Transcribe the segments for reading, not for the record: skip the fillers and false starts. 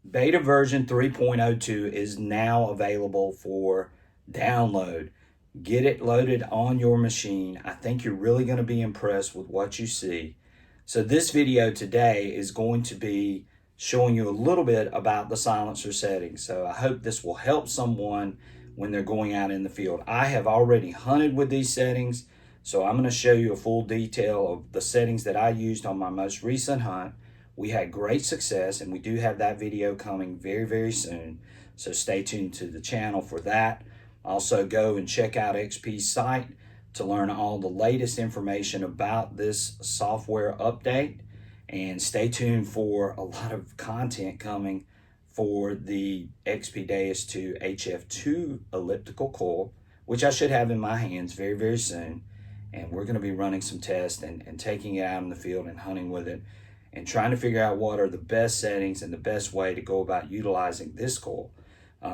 Beta version 3.02 is now available for download. Get it loaded on your machine. I think you're really going to be impressed with what you see. So this video today is going to be showing you a little bit about the silencer settings. So I hope this will help someone when they're going out in the field. I have already hunted with these settings, so I'm going to show you a full detail of the settings that I used on my most recent hunt. We had great success, and we do have that video coming very, very soon. So stay tuned to the channel for that. Also, go and check out XP's site to learn all the latest information about this software update. And stay tuned for a lot of content coming for the XP Deus 2 HF2 elliptical coil, which I should have in my hands very, very soon. And we're going to be running some tests and taking it out in the field and hunting with it, and trying to figure out what are the best settings and the best way to go about utilizing this coil,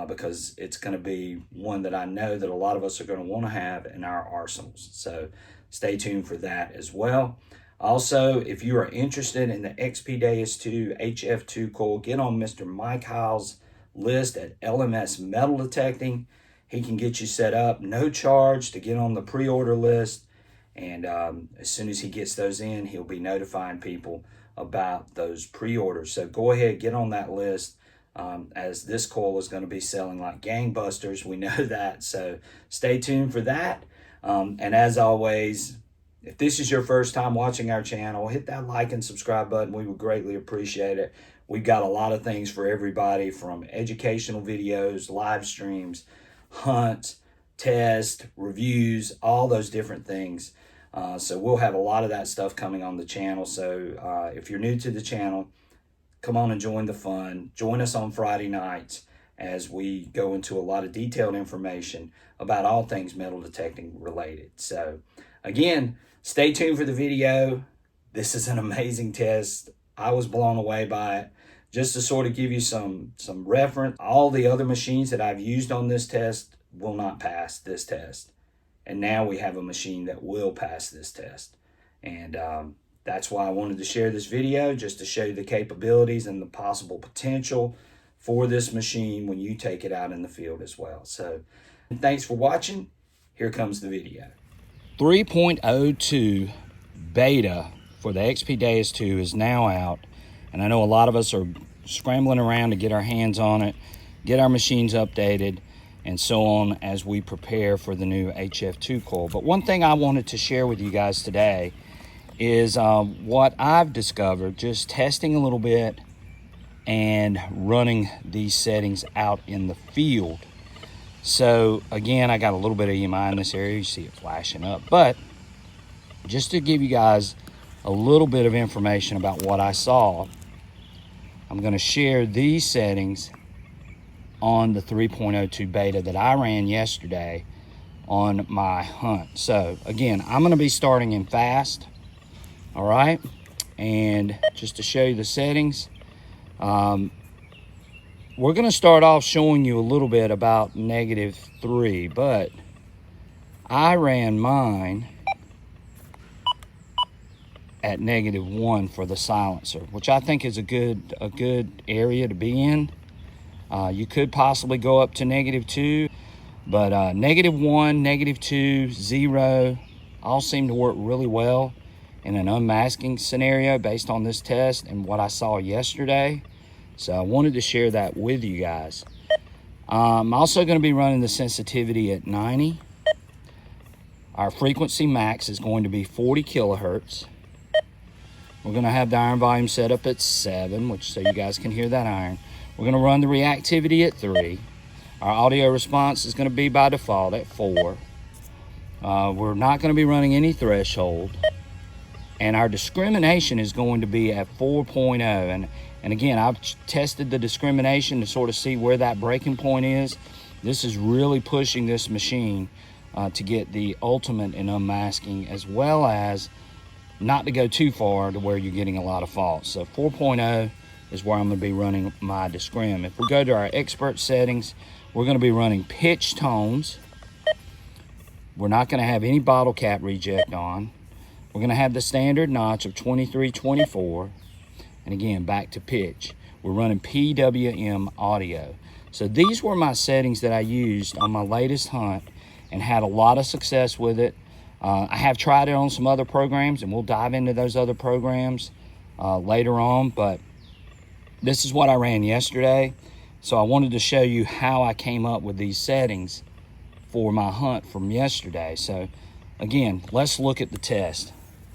because it's going to be one that I know that a lot of us are going to want to have in our arsenals. So stay tuned for that as well. Also, if you are interested in the XP Deus 2 HF2 coil, get on Mr. Mike Heil's list at LMS Metal Detecting. He can get you set up, no charge, to get on the pre-order list. And as soon as he gets those in, he'll be notifying people about those pre-orders. So go ahead, get on that list, as this coil is going to be selling like gangbusters. We know that, so stay tuned for that. And as always, if this is your first time watching our channel, hit that like and subscribe button. We would greatly appreciate it. We've got a lot of things for everybody, from educational videos, live streams, hunts, tests, reviews, all those different things. So we'll have a lot of that stuff coming on the channel. So if you're new to the channel, come on and join the fun. Join us on Friday nights as we go into a lot of detailed information about all things metal detecting related. So again, stay tuned for the video. This is an amazing test. I was blown away by it. Just to sort of give you some reference, all the other machines that I've used on this test will not pass this test. And now we have a machine that will pass this test. And that's why I wanted to share this video, just to show you the capabilities and the possible potential for this machine when you take it out in the field as well. So thanks for watching. Here comes the video. 3.02 beta for the XP Deus 2 is now out. And I know a lot of us are scrambling around to get our hands on it, get our machines updated, and so on, as we prepare for the new HF2 coil. But one thing I wanted to share with you guys today is what I've discovered just testing a little bit and running these settings out in the field. So again, I got a little bit of EMI in this area. You see it flashing up. But just to give you guys a little bit of information about what I saw, I'm going to share these settings on the 3.02 beta that I ran yesterday on my hunt. So again, I'm going to be starting in fast. All right. And just to show you the settings, we're going to start off showing you a little bit about -3, but I ran mine at -1 for the silencer, which I think is a good area to be in. You could possibly go up to -2, but -1, -2, 0 all seem to work really well in an unmasking scenario based on this test and what I saw yesterday. So I wanted to share that with you guys. I'm also going to be running the sensitivity at 90. Our frequency max is going to be 40 kilohertz. We're going to have the iron volume set up at 7, which so you guys can hear that iron. We're going to run the reactivity at 3. Our audio response is going to be by default at 4. We're not going to be running any threshold. And our discrimination is going to be at 4.0. And again, I've tested the discrimination to sort of see where that breaking point is. This is really pushing this machine to get the ultimate in unmasking, as well as not to go too far to where you're getting a lot of faults. So 4.0 is where I'm going to be running my discrim. If we go to our expert settings, we're going to be running pitch tones. We're not going to have any bottle cap reject on. We're going to have the standard notch of 23, 24. And again, back to pitch. We're running PWM audio. So these were my settings that I used on my latest hunt and had a lot of success with it. I have tried it on some other programs, and we'll dive into those other programs later on, but this is what I ran yesterday. So I wanted to show you how I came up with these settings for my hunt from yesterday. So again, let's look at the test.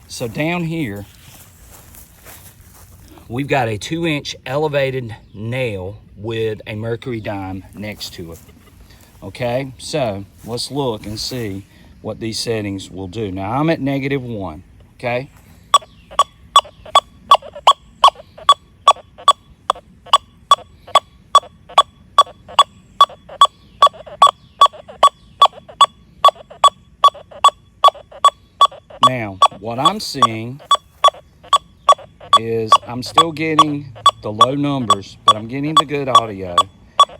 So down here, we've got a 2-inch elevated nail with a mercury dime next to it. Okay, so let's look and see what these settings will do. Now I'm at -1, okay? Now, what I'm seeing is I'm still getting the low numbers, but I'm getting the good audio.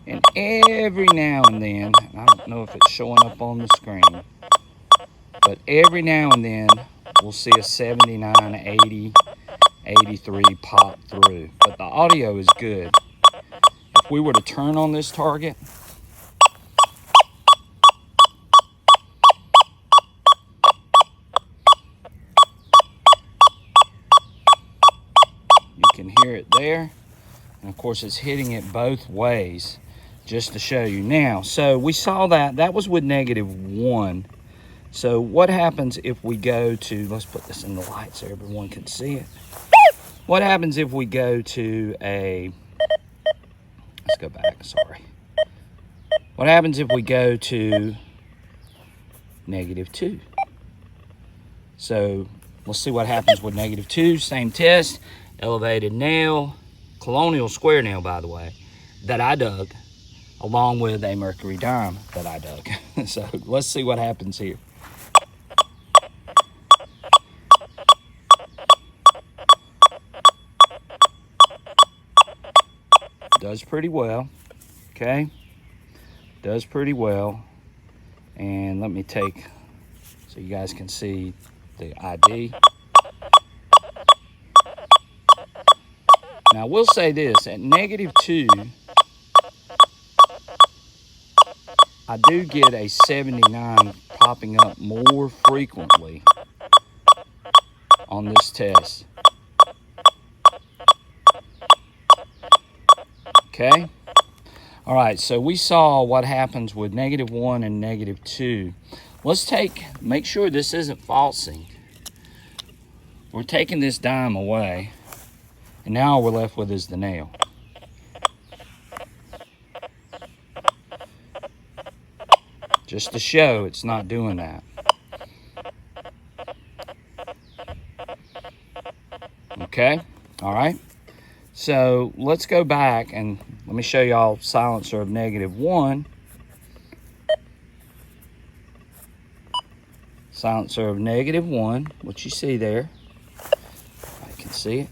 And every now and then, I don't know if it's showing up on the screen, but every now and then we'll see a 79, 80, 83 pop through. But the audio is good. If we were to turn on this target, you can hear it there. And of course it's hitting it both ways just to show you. Now, so we saw that was with -1. So what happens if we go to, let's put this in the light so everyone can see it. What happens if we go to let's go back, sorry. What happens if we go to -2? So let's see what happens with -2. Same test, elevated nail, colonial square nail, by the way, that I dug, along with a mercury dime that I dug. So let's see what happens here. Does pretty well, okay? Does pretty well. And let me take, so you guys can see the ID. Now, I will say this, at -2, I do get a 79 popping up more frequently on this test. Okay? All right, so we saw what happens with -1 and -2. Let's make sure this isn't falsing. We're taking this dime away, and now all we're left with is the nail. Just to show it's not doing that. Okay, all right. So let's go back and let me show y'all silencer of -1. Silencer of -1, what you see there. I can see it.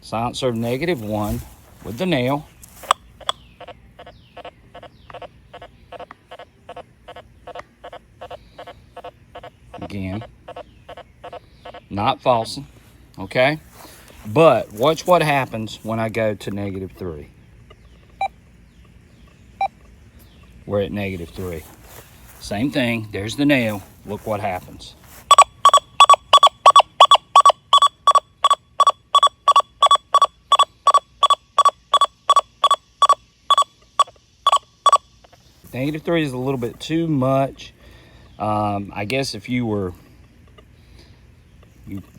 Silencer of -1 with the nail. Again, not falsing, okay? But watch what happens when I go to -3. We're at -3. Same thing, there's the nail. Look what happens. -3 is a little bit too much. I guess if you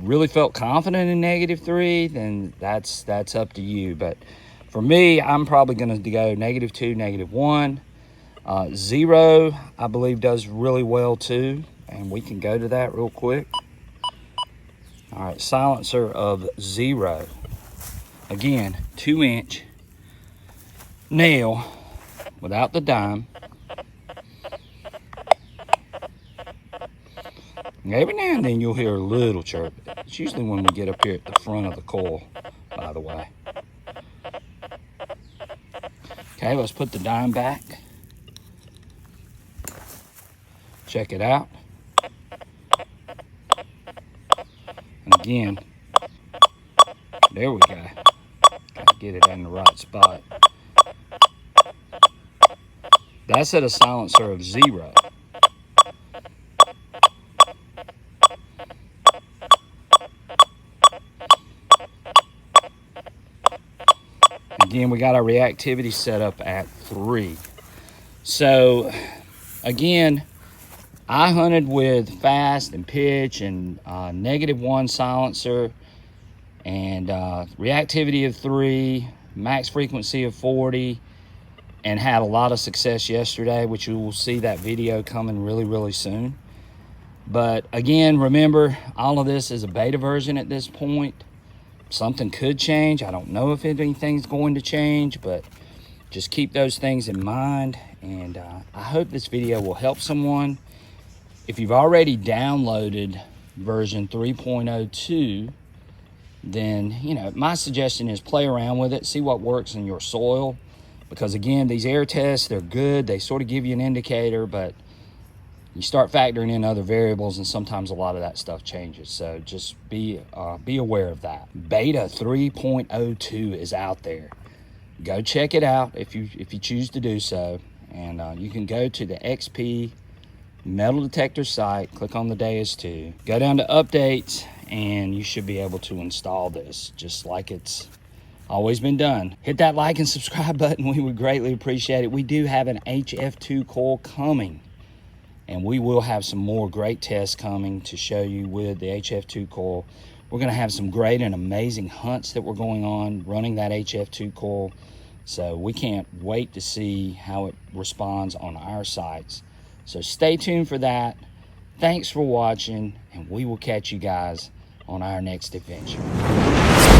really felt confident in -3, then that's up to you. But for me, I'm probably going to go -2, -1. 0, I believe, does really well too, and we can go to that real quick. All right, silencer of 0. Again, 2-inch nail without the dime. Every now and then you'll hear a little chirp. It's usually when we get up here at the front of the coil, by the way. Okay, let's put the dime back. Check it out. And again, there we go. get it in the right spot. That's at a silencer of 0. Again, we got our reactivity set up at 3. So again, I hunted with fast and pitch and -1 silencer and reactivity of 3, max frequency of 40, and had a lot of success yesterday, which you will see that video coming really soon. But again, remember, all of this is a beta version at this point. Something could change. I don't know if anything's going to change, but just keep those things in mind. And I hope this video will help someone. If you've already downloaded version 3.02, then, you know, my suggestion is play around with it, see what works in your soil. Because again, these air tests, they're good. They sort of give you an indicator, but you start factoring in other variables and sometimes a lot of that stuff changes. So just be aware of that. Beta 3.02 is out there. Go check it out if you choose to do so. And you can go to the XP metal detector site, click on the Deus 2, go down to updates, and you should be able to install this just like it's always been done. Hit that like and subscribe button. We would greatly appreciate it. We do have an HF2 coil coming, and we will have some more great tests coming to show you with the HF2 coil. We're going to have some great and amazing hunts that we're going on running that HF2 coil. So we can't wait to see how it responds on our sites. So stay tuned for that. Thanks for watching, and we will catch you guys on our next adventure.